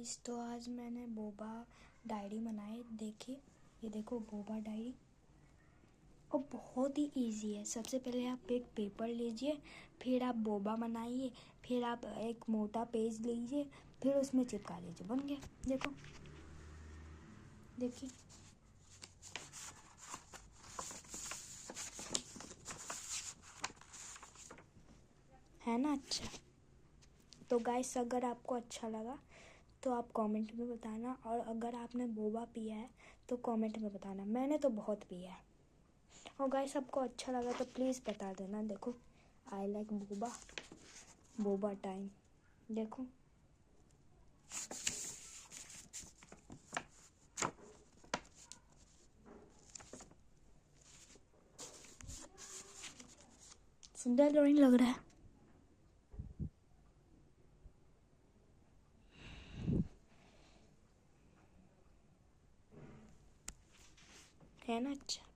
Guys, तो आज मैंने बोबा डायरी बनाई। देखिए, ये देखो बोबा डायरी। और बहुत ही इजी है। सबसे पहले आप एक पेपर लीजिए, फिर आप बोबा बनाइए, फिर आप एक मोटा पेज लीजिए, फिर उसमें चिपका लीजिए। बन गया। देखो, देखिए। है ना अच्छा। तो गाइस, अगर आपको अच्छा लगा तो आप कमेंट में बताना, और अगर आपने बोबा पिया है तो कमेंट में बताना। मैंने तो बहुत पिया है। और गाइस, आपको अच्छा लगा तो प्लीज़ बता देना। देखो, I like Boba, Boba time. देखो, सुंदर ड्राइंग लग रहा है ना अच्छा।